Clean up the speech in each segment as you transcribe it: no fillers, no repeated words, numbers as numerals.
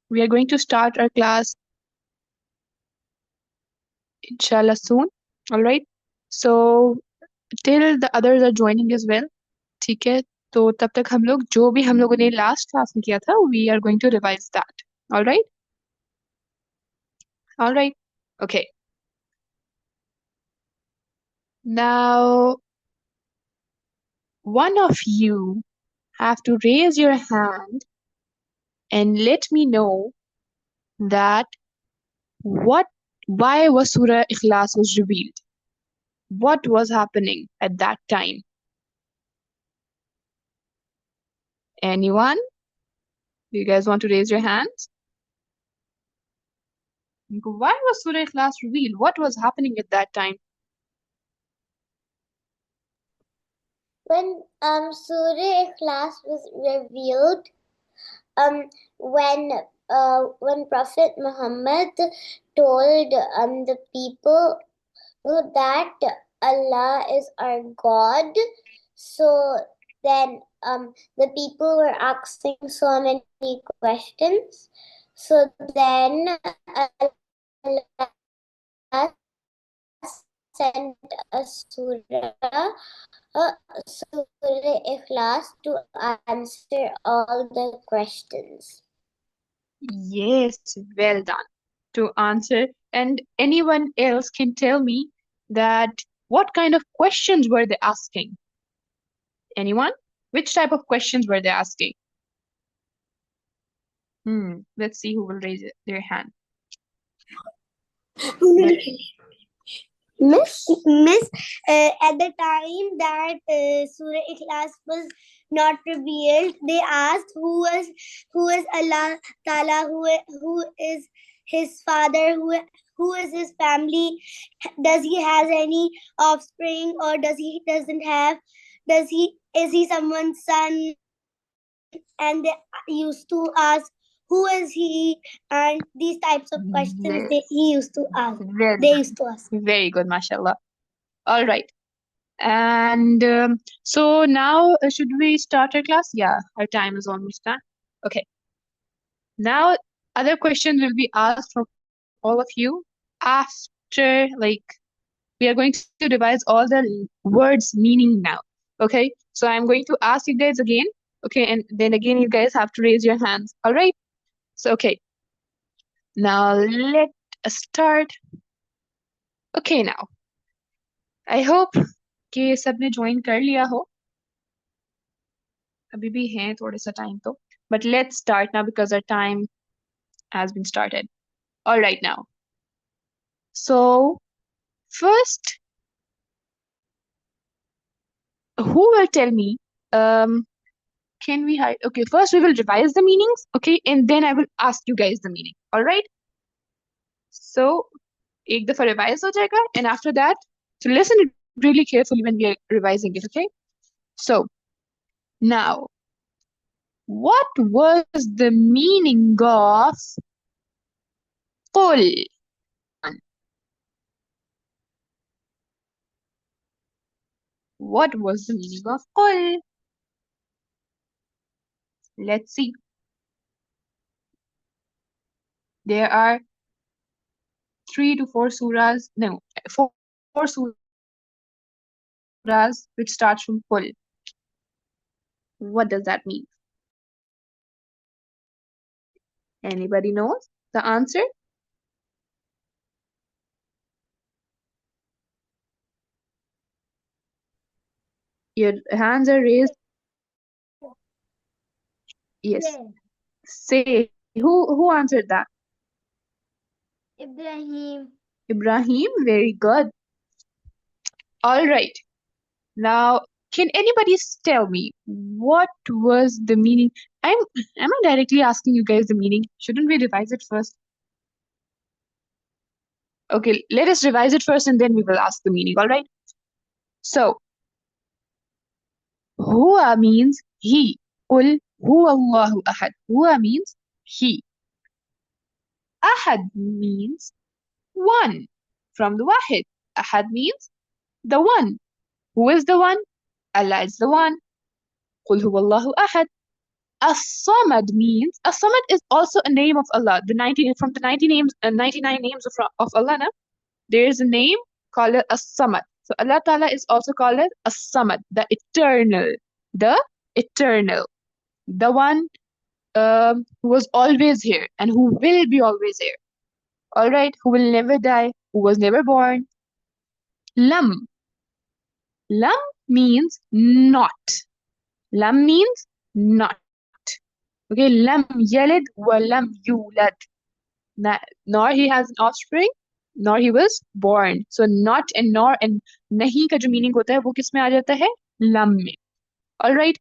We are going to start our class, inshallah, soon. All right. So till the others are joining as well. ठीक है, तो तब तक हम लोग जो भी हम लोगों ने लास्ट क्लास में किया था, we are going to revise that. All right. All right. Okay. Now, one of you have to raise your hand and let me know that what why was Surah Ikhlas was revealed. What was happening at that time? Anyone? Do you guys want to raise your hands? Why was Surah Ikhlas revealed? What was happening at that time? When Surah Ikhlaas was revealed, when Prophet Muhammad told the people that Allah is our God, so then the people were asking so many questions. So then Allah sent a surah, Surah Ikhlas, to answer all the questions. Yes, well done. To answer, and anyone else can tell me that what kind of questions were they asking? Anyone? Which type of questions were they asking? Let's see who will raise their hand. Miss, at the time that Surah Ikhlas was not revealed, they asked who is Allah Taala, who is his father, who is his family, does he has any offspring or does he doesn't have, is he someone's son, and they used to ask who is he, and these types of questions Yes. he used to ask. Well They done. used to ask. Very good, mashallah. All right. And so now, should we start our class? Yeah, our time is almost done. Okay. Now, other questions will be asked from all of you after, like, we are going to revise all the words meaning now. Okay. So I'm going to ask you guys again. Okay. And then again, you guys have to raise your hands. All right. So, okay. Now, let us start. Okay. Now, I hope कि सबने join कर लिया हो. अभी भी है थोड़ा सा टाइम तो. But let's start now because our time has been started. All right now. So first, who will tell me? Can we hide? Okay, first we will revise the meanings. Okay, and then I will ask you guys the meaning. All right. So एक दफा revise हो जाएगा, and after that, so listen it really carefully when we are revising it. Okay. So now, what was the meaning of قل? What was the meaning of قل? Let's see. There are 3 to 4 surahs, no, four surahs which starts from Qul. What does that mean? Anybody knows the answer? Your hands are raised. Yes. Say who answered that? Ibrahim. Ibrahim, very good. All right. Now, can anybody tell me what was the meaning? Am I directly asking you guys the meaning? Shouldn't we revise it first? Okay, let us revise it first and then we will ask the meaning, all right? So, huwa means he. Qul huwa Allahu ahad. Huwa means he. Ahad means one. From the wahid. Ahad means the one. Who is the one? Allah is the one. Qul huwa Allahu ahad. As-Samad means, As-Samad is also a name of Allah. The 90 from the 90 names, 99 names of Allah, na, there is a name called As-Samad. So Allah Ta'ala is also called As-Samad, the eternal, the one who was always here and who will be always here. All right, who will never die, who was never born. Lam. Lam means not. Lam means not. Okay, lam yalid wa lam yulad. Nor he has an offspring, nor he was born. So not and nor and nahi का जो meaning होता है वो किस में आ जाता है? lam में. All right.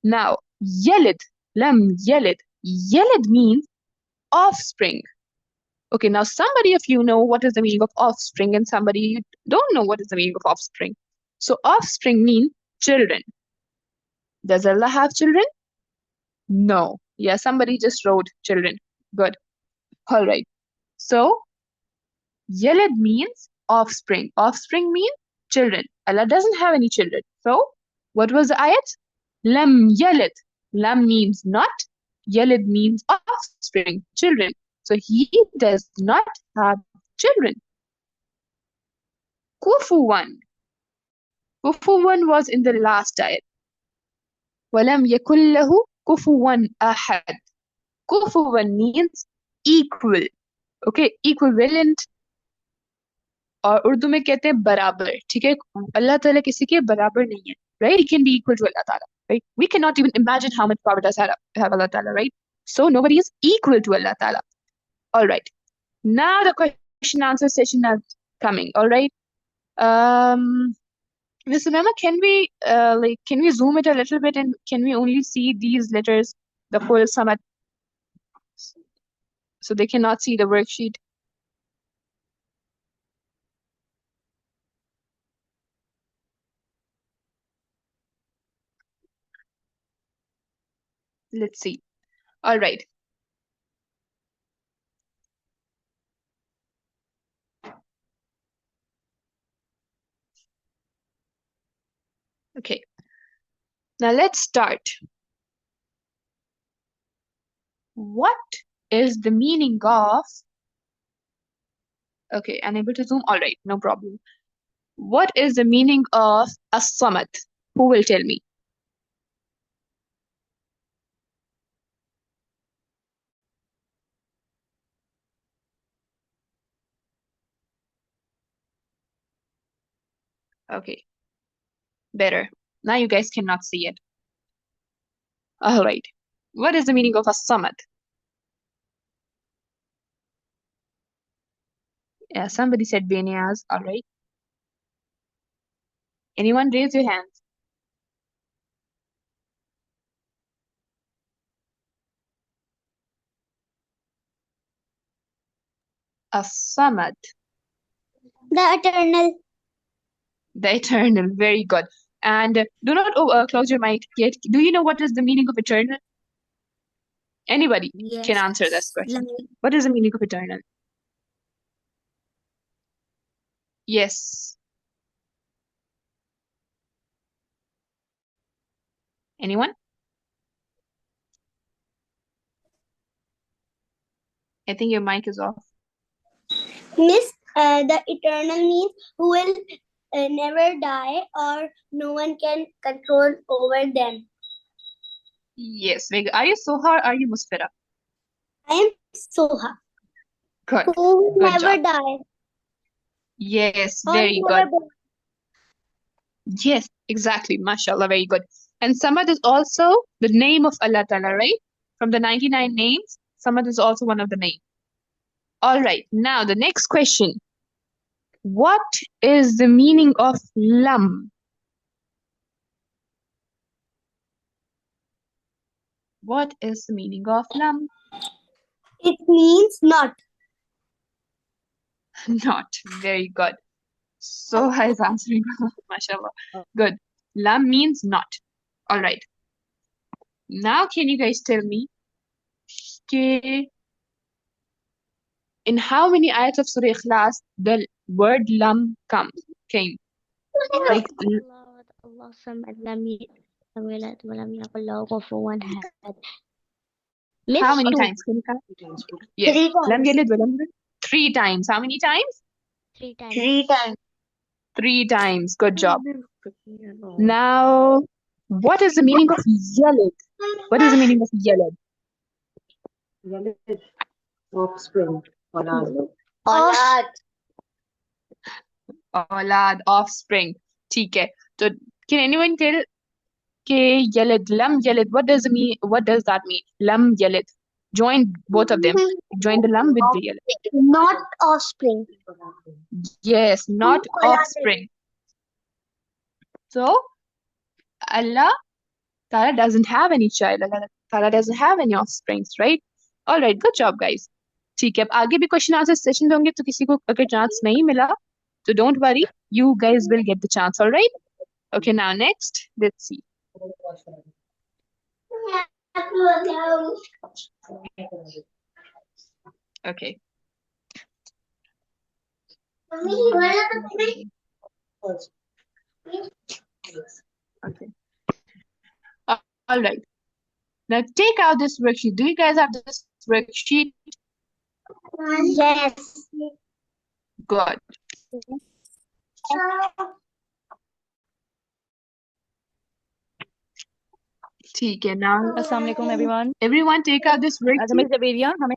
Now yalid, lam yalid. Yalid means offspring. Okay, now somebody of you know what is the meaning of offspring and somebody you don't know what is the meaning of offspring. So offspring means children. Does Allah have children? No. Yeah, somebody just wrote children. Good. All right. So Yalid means offspring. Offspring means children. Allah doesn't have any children. So what was the ayat? Lam yalid. Lam means not. Yalid means offspring, children. So he does not have children. Kufuwan. Kufuwan was in the last ayat. Walam yakul lahu kufuwan ahad. Kufuwan means equal. Okay, equivalent. और उर्दू में कहते हैं बराबर. ठीक है, अल्लाह ताला किसी के बराबर नहीं है. Right? He can be equal to Allah Ta'ala. Right? We cannot even imagine how much power does have Allah Ta'ala, right? So nobody is equal to Allah Ta'ala. All right. Now the question answer session is coming. All right. Miss Sunama, can we zoom it a little bit and can we only see these letters, the full samad, so they cannot see the worksheet? Let's see. All right. Okay. Now let's start. What is the meaning of... Okay, unable to zoom? All right, no problem. What is the meaning of as-samad? Who will tell me? Okay, better. Now you guys cannot see it. All right. What is the meaning of as-samad? Yeah, somebody said Beniaz. All right. Anyone raise your hands? As-samad. The eternal. The eternal. Very good. And do not close your mic yet. Do you know what is the meaning of eternal? Anybody can answer this question. What is the meaning of eternal? Yes. Anyone? I think your mic is off. Miss, the eternal means who will never die or no one can control over them. Yes. Very good. Are you Soha or are you Musfira? I am Soha. Good. Who will Good never job. die. Yes, Or very never good. born. Yes, exactly. MashaAllah, very good. And Samad is also the name of Allah Ta'ala, right? From the 99 names, Samad is also one of the names. All right. Now, the next question. What is the meaning of lam? What is the meaning of lam? It means not. Not. Very good. So is answering. MashaAllah. Good. Lam means not. All right. Now, can you guys tell me in how many ayats of Surah Ikhlaas the word lam came? Like Allah samad lam Miss How many two. times? Can you count? Yes. Three Lam times. yalid wa lam yulad. 3 times. How many times? 3 times. 3 times. Good job. Now, what is the meaning of yalid? What is the meaning of yalid? Offspring. Aulad. Aulad. Aulad, offspring. ठीक है. So, can anyone tell के yalid, lam yalid, what does it mean? What does that mean? Lam yalid. Join both of them. Join the lam with the yalid. Not offspring. Yes, not offspring. So, Allah Tara doesn't have any child. Allah Tara doesn't have any offsprings, right? All right, good job, guys. ठीक है, अब आगे भी question answer session होंगे, तो किसी को अगर चांस नहीं मिला तो don't worry, you guys will get the chance. All right? Okay, now next, let's see. Okay. Okay. All right. Now take out this worksheet. Do you guys have this worksheet? Yes. Good. ठीक है, now अस्सलाम वालेकुम everyone. everyone take out this अच्छा miss worksheet. जबेरिया, हमें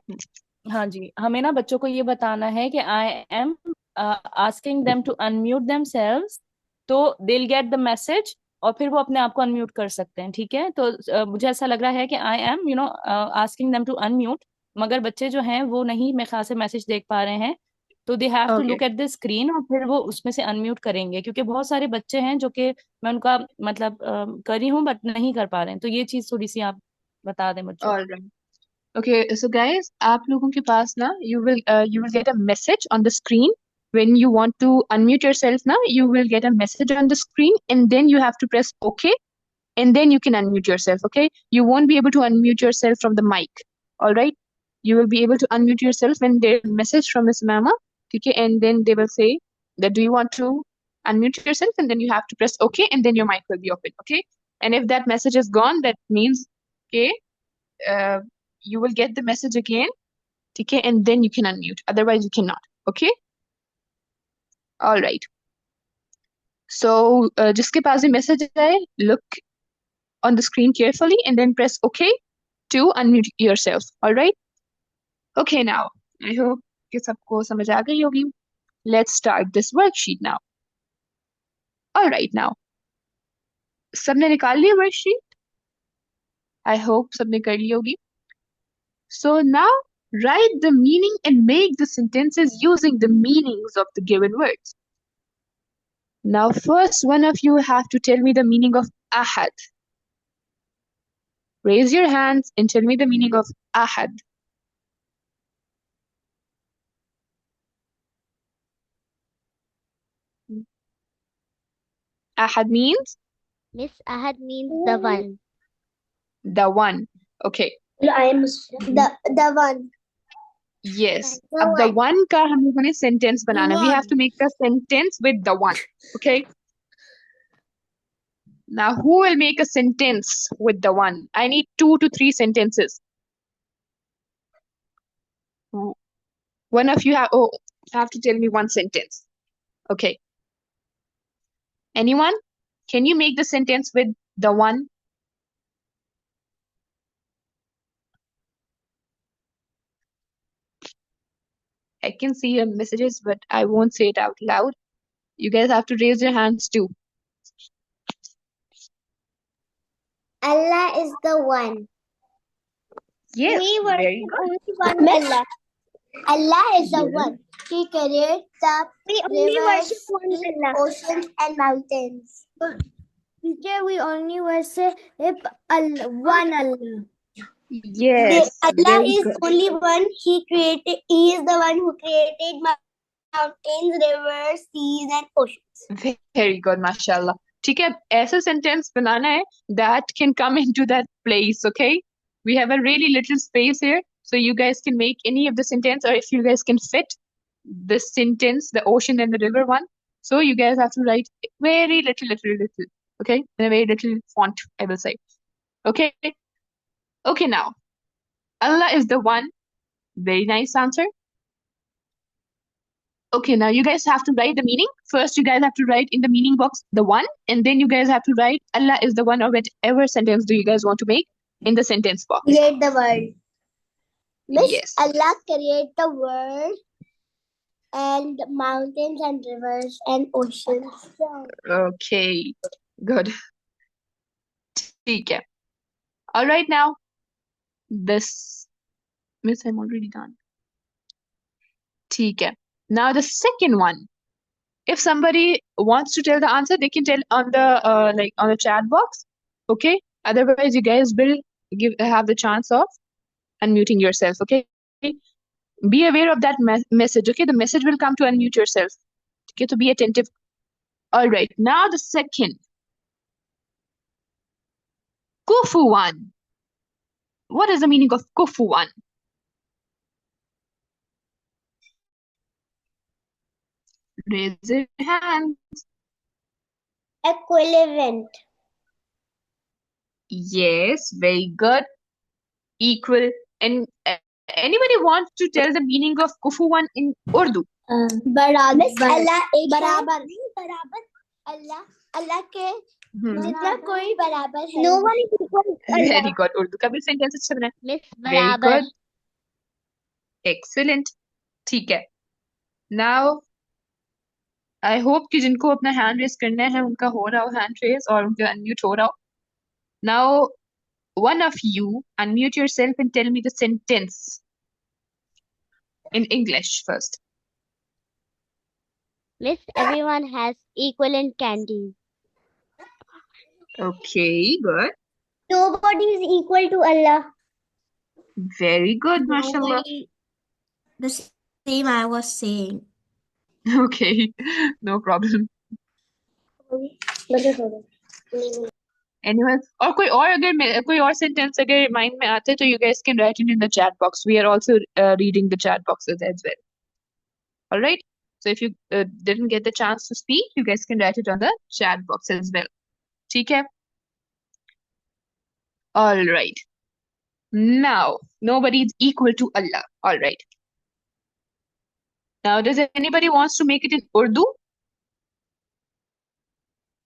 हाँ जी, हमें ना बच्चों को ये बताना है कि I am asking them to unmute themselves, तो they will get the message और फिर वो अपने आप को अनम्यूट कर सकते हैं। ठीक है, तो मुझे ऐसा लग रहा है कि I am asking them to unmute, मगर बच्चे जो हैं वो नहीं मेरे ख्याल से मैसेज देख पा रहे हैं, तो they have to Okay. Look at the screen और फिर वो उसमें से अनम्यूट करेंगे, क्योंकि बहुत सारे बच्चे हैं जो कि मैं उनका मतलब करी हूँ बट नहीं कर पा रहे हैं, तो ये चीज थोड़ी सी आप बता दें बच्चों को। All right. Okay, so guys, आप लोगों के पास ना, you will get a message on the screen when you want to unmute yourself. Now you will get a message on the screen, and then you have to press OK, and then you can unmute yourself. Okay, you won't be able to unmute yourself from the mic. All right, you will be able to unmute yourself when there's a message from Miss Mama. Okay, and then they will say that, do you want to unmute yourself, and then you have to press OK, and then your mic will be open. Okay, and if that message is gone, that means okay, you will get the message again, okay, and then you can unmute. Otherwise, you cannot. Okay. All right. So, जिसके पास भी message आए, look on the screen carefully and then press OK to unmute yourself. All right. Okay. Now, I hope कि सबको समझ आ गई होगी. Let's start this worksheet now. All right. Now, सबने निकाल लिया worksheet? I hope सबने कर ली होगी. So now, write the meaning and make the sentences using the meanings of the given words. Now, first one of you have to tell me the meaning of ahad. Raise your hands and tell me the meaning of ahad. Ahad means? Miss, ahad means the one. The one. Okay. I am the one. Yes. The अब the one. one का हम लोगों ने sentence banana. We have to make a sentence with the one. Okay. Now, who will make a sentence with the one? I need 2 to 3 sentences. One of you have to tell me one sentence. Okay. Anyone? Can you make the sentence with the one? I can see your messages, but I won't say it out loud. You guys have to raise your hands too. Allah is the one. Yes, We very worship only one Allah. Allah is the one. He created the rivers, seas, oceans, and mountains. Teacher, we only worship one Allah. Yes, Allah very is good. only one. He is the one who created mountains, rivers, seas, and oceans. Very good, mashallah. ठीक है, ऐसा sentence बनाना है that can come into that place, okay? We have a really little space here, so you guys can make any of the sentence, or if you guys can fit the sentence, the ocean and the river one. So you guys have to write very little. Okay, in a very little font, I will say. Okay. Okay, now Allah is the one. Very nice answer. Okay, now you guys have to write the meaning. First, you guys have to write in the meaning box the one, and then you guys have to write Allah is the one, or whatever sentence do you guys want to make in the sentence box. Create the world. Miss, Yes. Allah create the world and mountains and rivers and oceans. Okay, good. ठीक है. All right, now this. Miss, I'm already done. ठीक है. Now the second one. If somebody wants to tell the answer, they can tell on the on the chat box. Okay. Otherwise, you guys will have the chance of unmuting yourself. Okay. Be aware of that message. Okay. The message will come to unmute yourself. Okay. To be attentive. All right. Now the second. Kufuwan. What is the meaning of Kufuwan? Raise your hand. Equivalent. Yes, very good. Equal. And anybody wants to tell the meaning of Kufuwan in Urdu? बराबर. Miss, Allah एक बराबर. नहीं बराबर. अल्लाह के जितना कोई बराबर है. No one is equal. Very good. Urdu का भी sentence अच्छा बना है. Miss, Very good. Excellent. ठीक है. Now, I hope कि जिनको अपना hand raise करना है उनका हो रहा हो hand raise और उनका unmute हो रहा हो. Now, one of you unmute yourself and tell me the sentence in English first. Miss, everyone has equivalent candies. Okay, good. Nobody is equal to Allah. Very good, mashallah. The same I was saying. Okay, no problem. Anyone? और कोई और अगर कोई और sentence अगर mind में आते तो you guys can write it in the chat box. We are also reading the chat boxes as well. All right. So if you didn't get the chance to speak, you guys can write it on the chat box as well. ठीक है? All right. Now, nobody is equal to Allah. All right. Now, does anybody wants to make it in Urdu?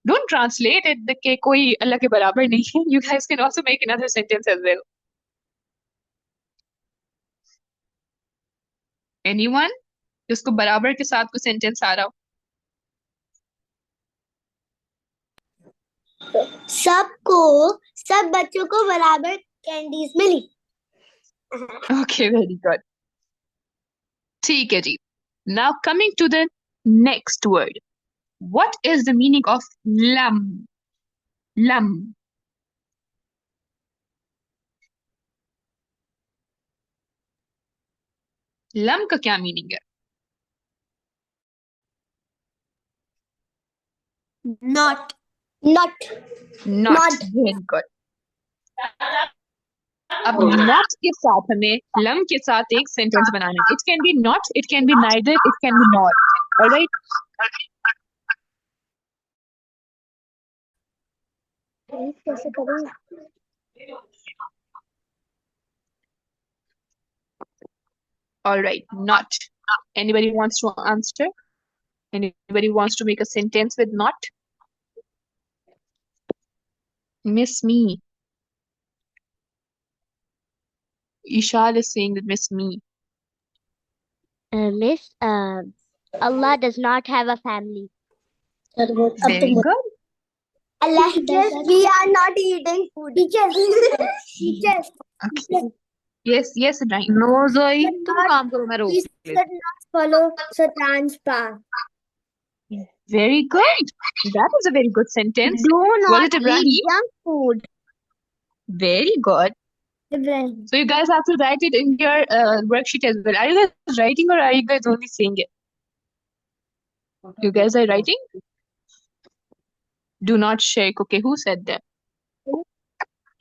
Don't translate it कि कोई अल्लाह के बराबर नहीं है. You guys can also make another sentence as well. Anyone? जिसको बराबर के साथ कोई sentence आ रहा हो? सब बच्चों को बराबर कैंडीज मिली. Okay, very good. ठीक है जी. Now coming to the next word. What is the meaning of lam? Lam. Lam का क्या meaning है? Not. Not. Very good. अब not के साथ हमें lam के साथ एक sentence बनाना है. It can be not, it can be neither, it can be nor. All right? कैसे करूं? All right, not. Anybody wants to answer? Anybody wants to make a sentence with not? Miss me. Ishal is saying that miss me. Miss, Allah does not have a family. Very good. Allah we are not eating food. Teachers. Okay. Yes, right. No, Zoe, तुम काम करो मैं रोक We लेती should not follow Satan's path. Very good. That is a very good sentence. Do Was not it Ibrahim? eat junk food. Very good. Ibrahim. So you guys have to write it in your worksheet as well. Are you guys writing or are you guys only saying it? You guys are writing? Do not shake. Okay, who said that?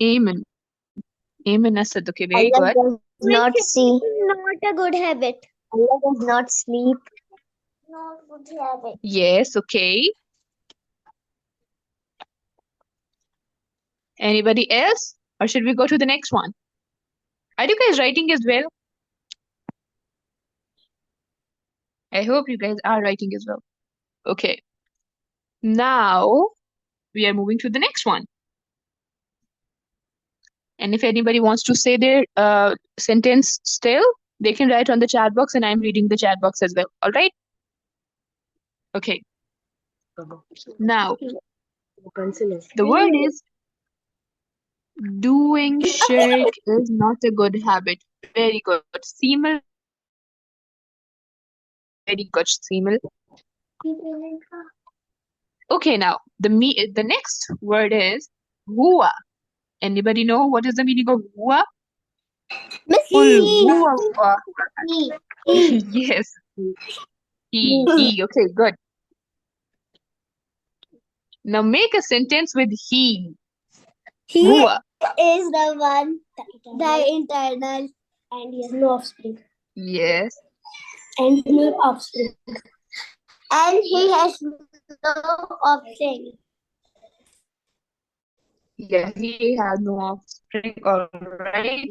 Amen. Amen, Asad. Okay, very Allah good. does not see. Not a good habit. Allah does not sleep. Not good habit. Yes, okay. Anybody else? Or should we go to the next one? Are you guys writing as well? I hope you guys are writing as well. Okay. Now we are moving to the next one. And if anybody wants to say their sentence still, they can write on the chat box, and I'm reading the chat box as well. All right? Okay. Now, the word is doing shirk is not a good habit. Very good. Seemel. Very good, Seemel. Okay, now the next word is huwa. Anybody know what is the meaning of huwa? Qul huwa Allah. Yes, he. Okay, good. Now make a sentence with he. He Huwa. is the one, the internal, and he has no offspring. Yes. And no offspring. And he has no offspring. Yeah, he has no offspring. All right.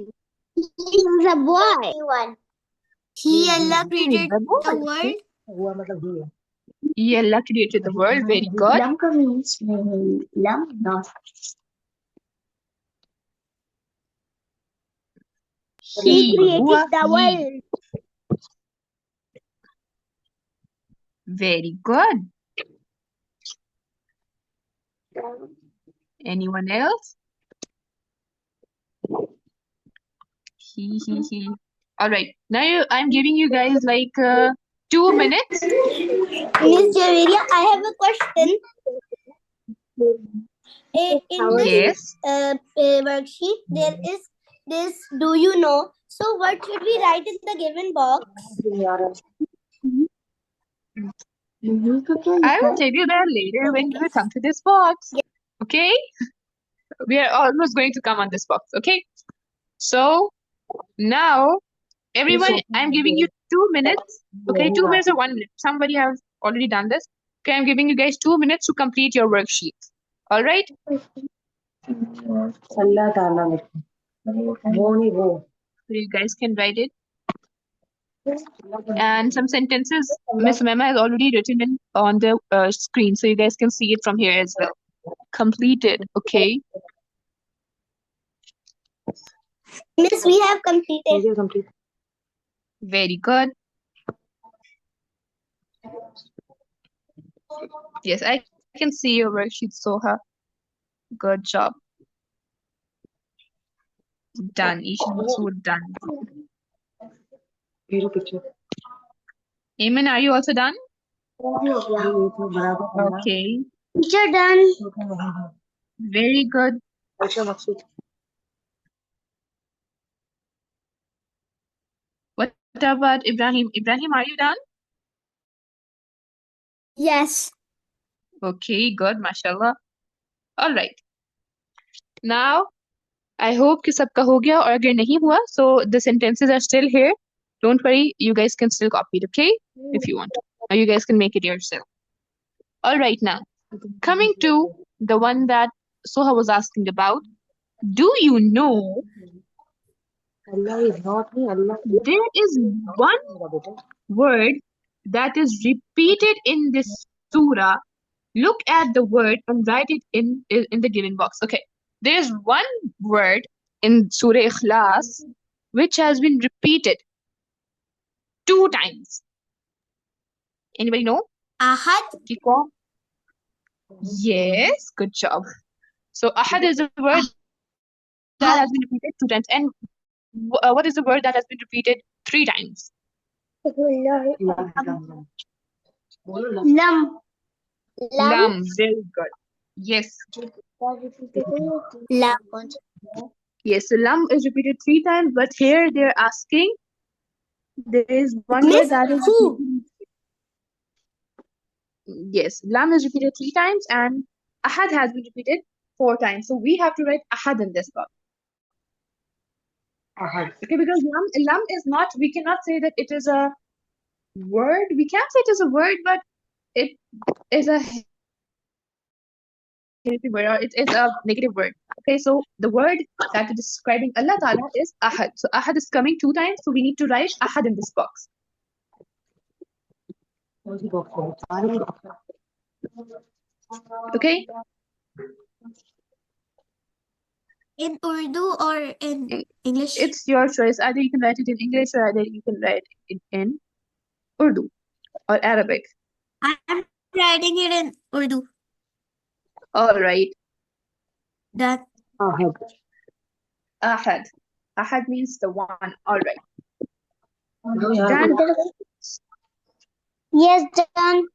He is a boy. He Allah He is created a boy. the world. He Allah created the world. Very good. Lamka means lam, not. He created huwa the he. world. Very good. Anyone else? He. All right. Now I'm giving you guys like 2 minutes. Miss Javeria, I have a question. In this Yes. worksheet, there is this, do you know? So what should we write in the given box? I will tell you that later when we come to this box. Okay? We are almost going to come on this box. Okay? So now, everyone, I'm giving you 2 minutes. Okay, 2 minutes or 1 minute. Somebody has already done this. Okay, I'm giving you guys 2 minutes to complete your worksheet. All right? So you guys can write it. And some sentences Miss Mema has already written in on the screen, so you guys can see it from here as well. Completed. Okay. Miss, we have completed. Very good. Yes, I can see your worksheet, Soha. Good job. Done. Isha Masood, done. Eamon, are you also done? Okay. Teacher done. Very good. What about Ibrahim? Ibrahim, are you done? Yes. Okay, good, mashallah. All right. Now, I hope कि सबका हो गया और अगर नहीं हुआ, so the sentences are still here. Don't worry, you guys can still copy it, okay? If you want to. Or you guys can make it yourself. All right, now, coming to the one that Soha was asking about. Do you know there is one word that is repeated in this surah? Look at the word and write it in the given box. Okay. There's one word in Surah Ikhlaas which has been repeated 2 times. Anybody know? Ahad. Yes, good job. So Ahad is a word that has been repeated 2 times. And what is the word that has been repeated 3 times? Lam. Lam. Very good. Yes. Lam. Yes, so lam is repeated 3 times, but here they're asking there is one word that is repeated. Yes, lam is repeated 3 times and ahad has been repeated 4 times. So we have to write ahad in this box. Okay, because lam is not, we cannot say that it is a word. We can say it is a word, but it is a adjective word, or it is a negative word. Okay, so the word that is describing Allah Ta'ala is ahad. So ahad is coming 2 times, so we need to write ahad in this box. Okay, In Urdu or in English? it's your choice. Either you can write it in English or either you can write it in Urdu or Arabic. I'm writing it in Urdu. All right. Done. Ahad. Ahad means the one. All right. Done. Yes, done.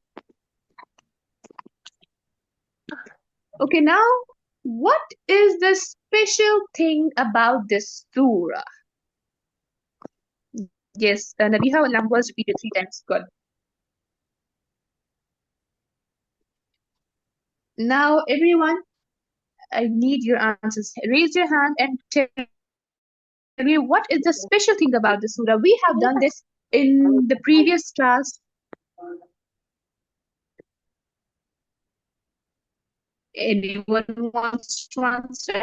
Okay, now what is the special thing about this surah? Yes, Nabiha numbers repeated 3 times. Good. Now, everyone, I need your answers. Raise your hand and tell me what is the special thing about the surah. We have done this in the previous class. Anyone wants to answer?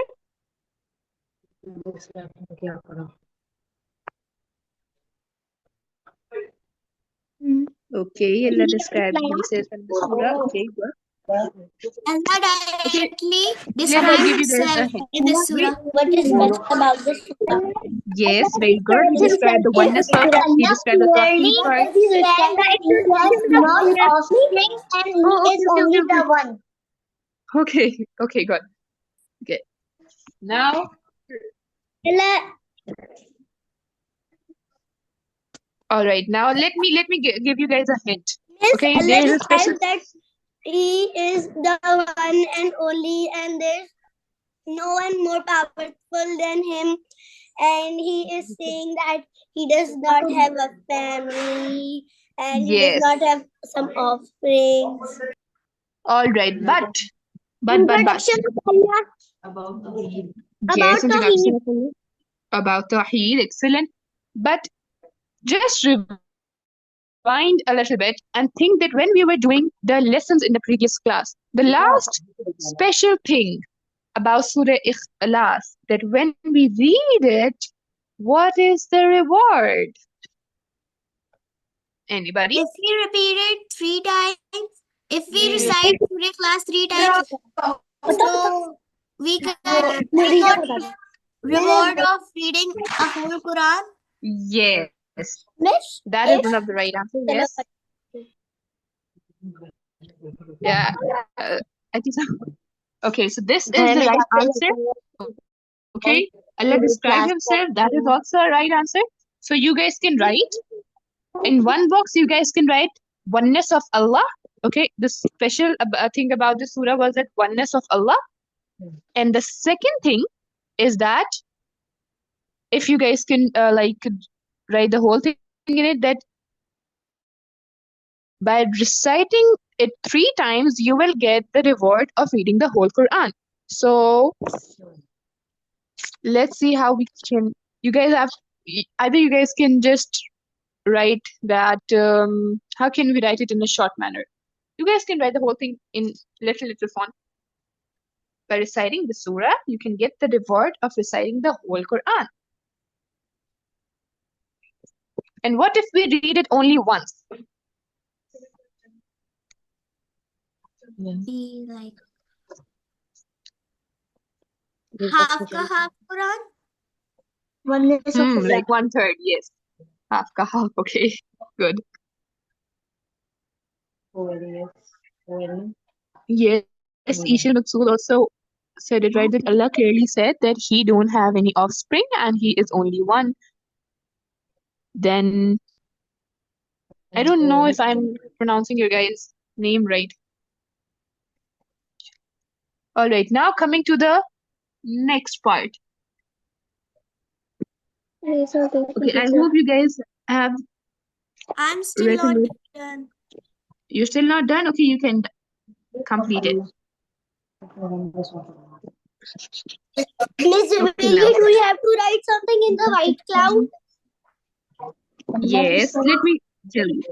Okay, Allah describes himself in the surah. Okay, good. Allah directly Let me describes give you guys a himself hint. in the surah. What is special about this surah? Yes, very good. He described the oneness of, he described the Tawheed part. Said that he has not offspring and he Oh, is okay, only okay, the okay. one. Okay, okay, good. Okay. Now, all right. Now let me give you guys a hint. Okay, Allah there is a special. describes that he is the one and only, and there's no one more powerful than him. And he is saying that he does not have a family and he does Yes. not have some offsprings. All right, but Introduction of Allah. yes, About introduction Tawheed. of Allah. About Tawheed, excellent. But just rewind a little bit and think that when we were doing the lessons in the previous class, the last special thing about Surah Ikhlaas, that when we read it, what is the reward? Anybody? If we repeat it 3 times, if we recite Surah Class 3 times, so we got reward of reading a whole Quran. Yes. Miss, That is one of the right answer. Yes. Yeah. I think so. Okay, so this is the right answer. Okay. Allah described himself. That is also a right answer. So you guys can write. In one box, you guys can write oneness of Allah. Okay. The special thing about the surah was that oneness of Allah. And the second thing is that if you guys can write the whole thing in it, that by reciting it 3 times, you will get the reward of reading the whole Quran. So let's see how we can. You guys have either you guys can just write that. How can we write it in a short manner? You guys can write the whole thing in little font. By reciting the surah, you can get the reward of reciting the whole Quran. And what if we read it only once? Be like half ka half Quran. Like 1/3, yes. Half ka half, okay. Good. Yes, Ishil Maksud also said it right, that Allah clearly said that he don't have any offspring and he is only one. Then I don't know if I'm pronouncing your guys' name right. All right, now coming to the next part. Okay, I hope you guys have I'm still written not it. done. You're still not done? Okay, you can complete it. Miss, Okay, really, now. do we have to write something in the white cloud? Yes, let me tell you.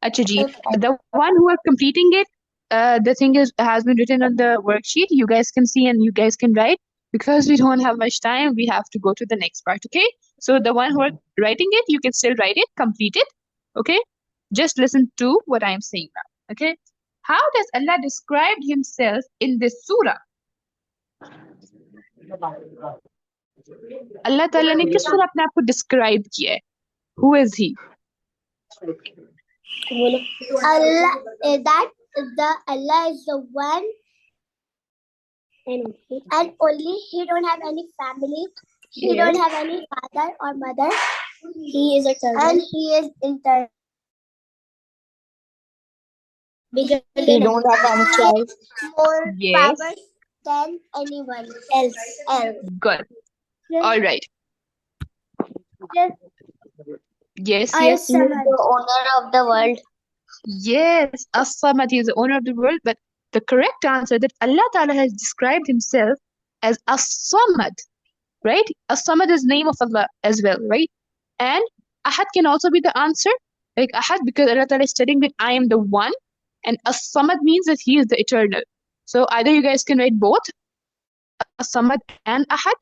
Acha ji, the one who are completing it, the thing has been written on the worksheet. You guys can see and you guys can write. Because we don't have much time, we have to go to the next part, okay? So the one who are writing it, you can still write it, complete it, okay? Just listen to what I am saying now, okay? How does Allah describe himself in this surah? Allah Ta'ala ने किस surah अपने आप को describe किया है? Who is he? Allah, Allah is the one and only. He don't have any family. He don't have any father or mother. He is eternal. And he is eternal. He don't have any child. More Yes. powers than anyone else. Good. All right. Yes, He yes. is the owner of the world. Yes, As-Samad, he is the owner of the world, but the correct answer that Allah Ta'ala has described himself as As-Samad, right? As-Samad is name of Allah as well, right? And Ahad can also be the answer, like Ahad, because Allah Ta'ala is stating that I am the one, and As-Samad means that he is the eternal. So either you guys can write both As-Samad and Ahad,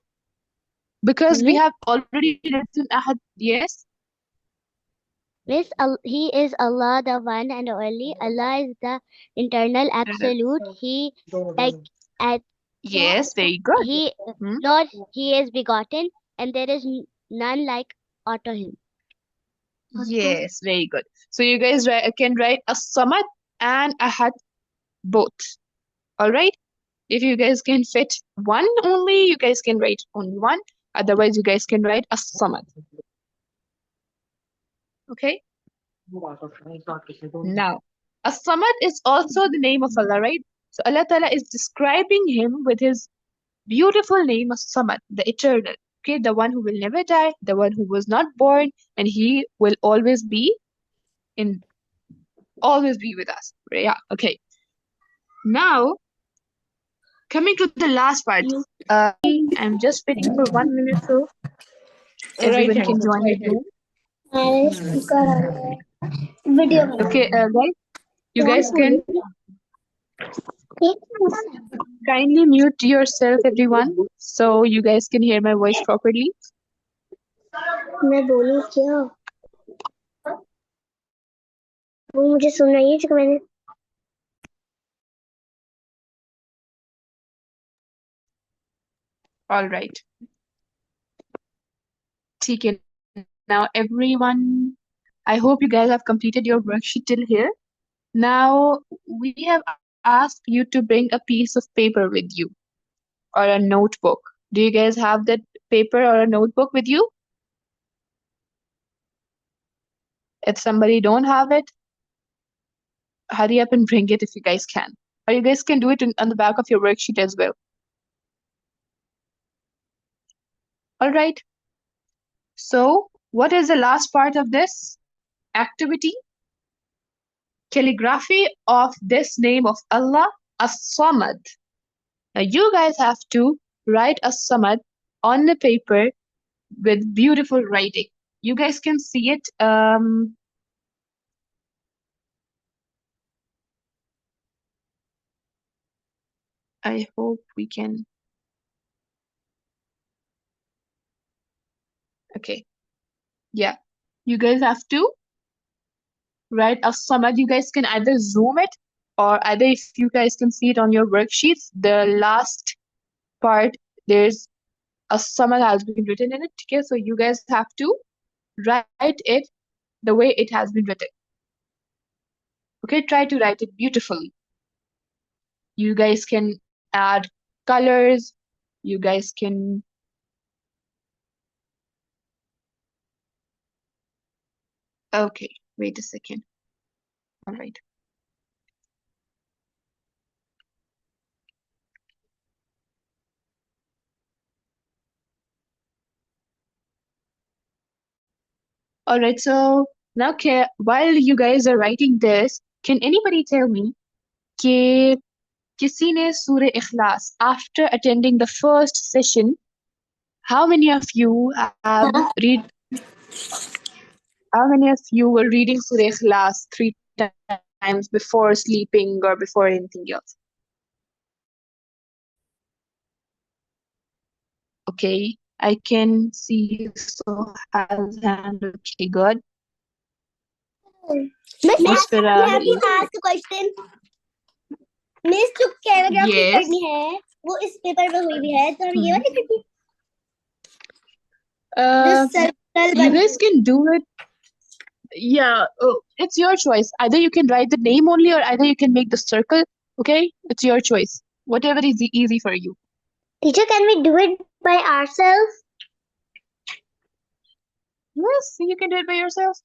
because we have already written Ahad, yes. Miss, he is Allah, the one and only. Allah is the eternal absolute. He Yes, very good. He Lord, he is begotten, and there is none like unto him. Yes, very good. So you guys can write As-Samad and Ahad both. All right? If you guys can fit one only, you guys can write only one. Otherwise, you guys can write As-Samad. Okay? Now, As-Samad is also the name of Allah, right? So Allah Ta'ala is describing him with his beautiful name As-Samad, the eternal. Okay, the one who will never die, the one who was not born, and he will always be with us. Yeah, okay. Now, coming to the last part. I'm just waiting for 1 minute so everyone can join the room. Okay, guys, you guys can kindly mute yourself, everyone, so you guys can hear my voice properly. मैं बोलूं क्या? वो मुझे सुनाइए जो मैंने All right. Okay. Now, everyone, I hope you guys have completed your worksheet till here. Now, we have asked you to bring a piece of paper with you or a notebook. Do you guys have that paper or a notebook with you? If somebody don't have it, hurry up and bring it if you guys can. Or you guys can do it on the back of your worksheet as well. All right. So, what is the last part of this activity? Calligraphy of this name of Allah, As-Samad. Now, you guys have to write As-Samad on the paper with beautiful writing. You guys can see it. I hope we can. Okay. Yeah. You guys have to write As-Samad. You guys can either zoom it or either if you guys can see it on your worksheets, the last part, there's As-Samad has been written in it. Okay, so you guys have to write it the way it has been written. Okay, try to write it beautifully. You guys can add colors. You guys can okay, wait a second. All right. All right, so now while you guys are writing this, can anybody tell me कि किसी ने Surah Ikhlaas after attending the first session, how many of you have read how many of you were reading Surah Ikhlaas 3 times? times before sleeping or before anything else? Okay, I can see Sohail's hand. Okay, good. Miss, Miss I Farah, have to ask a question. Miss जो कैराग्राफी yes. करनी है वो इस paper में हुई भी है तो हम ये वाली करनी है जो circle You guys can do it. Yeah, it's your choice. Either you can write the name only, or either you can make the circle. Okay, it's your choice. Whatever is easy for you. Teacher, can we do it by ourselves? Yes, you can do it by yourself.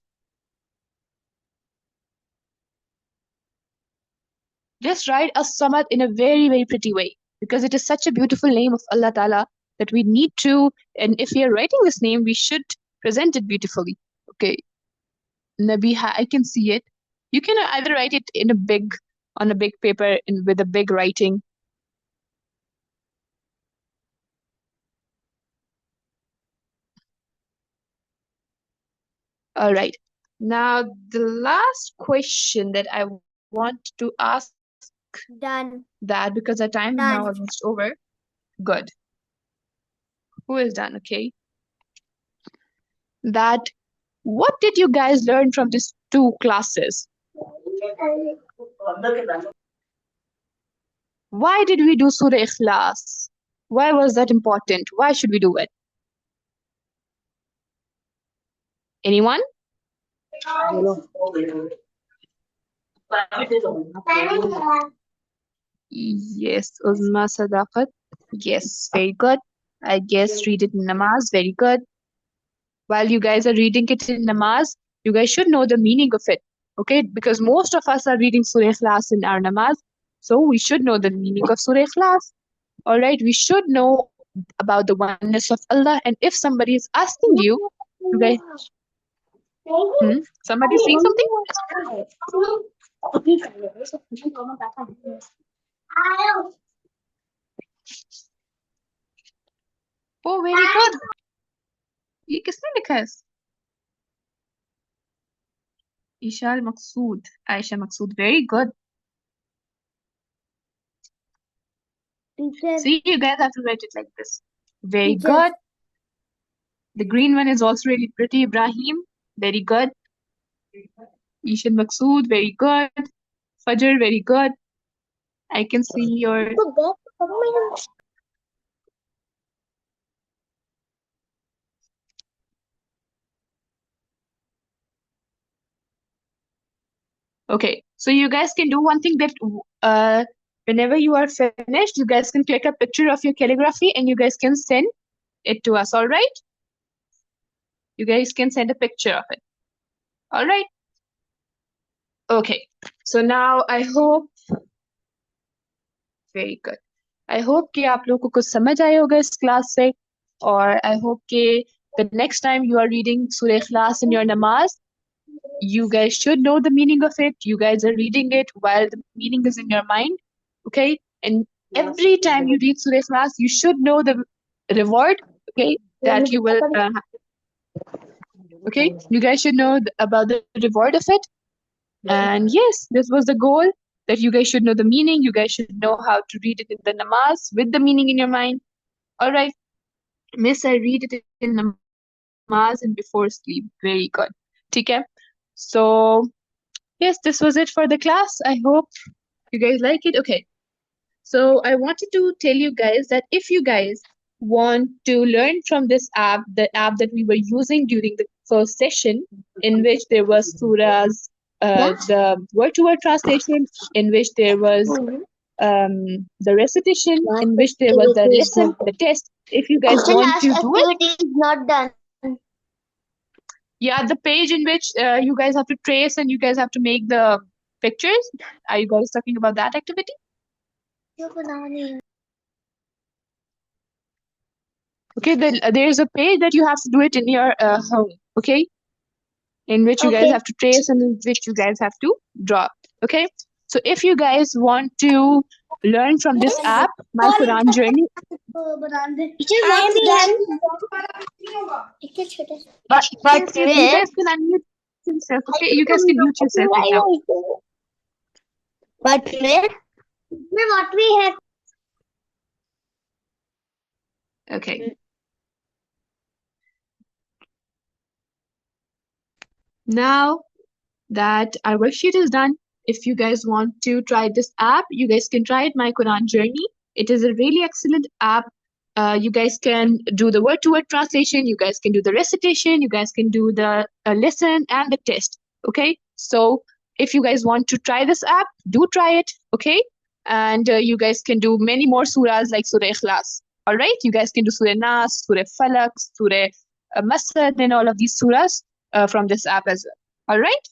Just write as-Samad in a very, very pretty way, because it is such a beautiful name of Allah Ta'ala that we need to, and if we are writing this name, we should present it beautifully. Okay, Nabiha, I can see it. You can either write it on a big paper with a big writing. All right. Now, the last question that I want to ask Done. that, because our time is now almost over. Good. Who is done? Okay. That, what did you guys learn from these 2 classes? Why did we do Surah Ikhlaas? Why was that important? Why should we do it? Anyone? Yes, Uzma Sadaqat. Yes, very good. I guess read it in namaz. Very good. While you guys are reading it in namaz, you guys should know the meaning of it. Okay? Because most of us are reading Surah Ikhlas in our namaz. So we should know the meaning of Surah Ikhlas. Alright, we should know about the oneness of Allah. And if somebody is asking you, you guys, somebody saying something? Oh, very good. ये किसने लिखा है? Ishal Maqsood, Aisha Maqsood, very good. Teacher. See, you guys have to write it like this. Very good. The green one is also really pretty. Ibrahim, very good. Ishal Maqsood, very good. Fajr, very good. I can see your... Okay, so you guys can do one thing that whenever you are finished, you guys can click a picture of your calligraphy and you guys can send it to us, all right? You guys can send a picture of it. All right? Okay, so now I hope... Very good. I hope कि आप लोगों को कुछ समझ आया होगा इस class से, और I hope कि the next time you are reading Surah Ikhlas in your namaz, you guys should know the meaning of it. You guys are reading it while the meaning is in your mind, okay? And every time you read Surah Ikhlas, you should know the reward, okay, that you will okay? You guys should know about the reward of it. And yes, this was the goal, that you guys should know the meaning. You guys should know how to read it in the namaz with the meaning in your mind. All right, Miss, I read it in namaz and before sleep. Very good. Okay. So yes, this was it for the class. I hope you guys like it. Okay. So I wanted to tell you guys that if you guys want to learn from this app, the app that we were using during the first session, in which there was surahs, the word-to-word translation, in which there was the recitation, in which there was the lesson, the test. If you guys want to do it, activity is not done. yeah, the page in which you guys have to trace and you guys have to make the pictures. Are you guys talking about that activity? Okay, then there's a page that you have to do it in your home, okay? In which you guys have to trace and in which you guys have to draw, okay? So if you guys want to learn from this app, My Quran Journey, but you guys can unmute yourself, okay? You guys can mute yourself right now. But what we have. Okay. Now that our worksheet is done, if you guys want to try this app, you guys can try it, My Quran Journey. It is a really excellent app. You guys can do the word-to-word translation. You guys can do the recitation. You guys can do the lesson and the test. Okay. So if you guys want to try this app, do try it. Okay. And you guys can do many more surahs like Surah Ikhlaas. All right. You guys can do Surah Nas, Surah Falak, Surah Masad, and all of these surahs from this app as well. All right.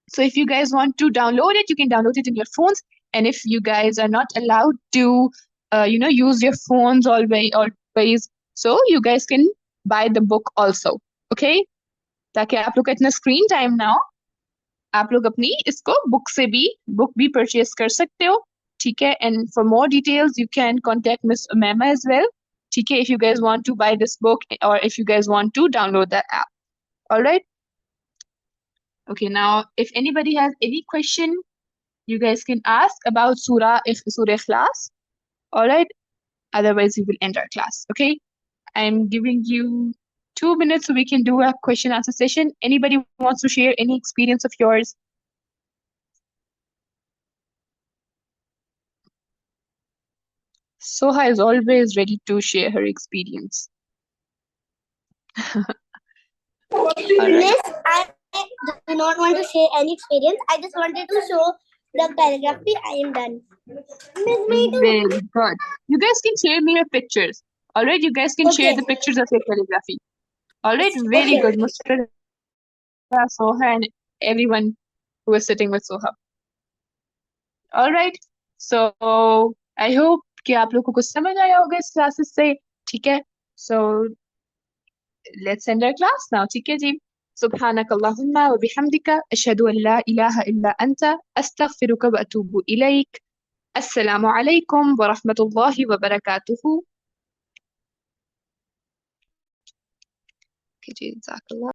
So if you guys want to download it, you can download it in your phones. And if you guys are not allowed to, use your phones always, so you guys can buy the book also. Okay? ताकि आप लोग का इतना screen time ना हो, आप लोग अपनी इसको बुक भी परचेज कर सकते हो. ठीक है? And for more details, you can contact Miss Umema as well. ठीक है? If you guys want to buy this book or if you guys want to download the app. All right? Okay, now if anybody has any question, you guys can ask about Surah Ikhlas. All right. Otherwise, we will end our class. Okay. I'm giving you 2 minutes so we can do a question answer session. Anybody wants to share any experience of yours? Soha is always ready to share her experience. All right. Miss, I do not want to share any experience. I just wanted to show the calligraphy. I am done. Miss, me too. Very good. You guys can share me your pictures. All right. You guys can share Okay. the pictures of your calligraphy. All right. Very good. Mustarah, Soha, and everyone who is sitting with Soha. All right. So I hope कि आप लोगों को समझ आया होगा इस classes से. ठीक है? So let's end our class now. ठीक है जी? سبحانك اللهم وبحمدك أشهد أن لا إله إلا أنت أستغفرك وأتوب إليك. السلام عليكم ورحمة الله وبركاته. Okay, جزاك الله.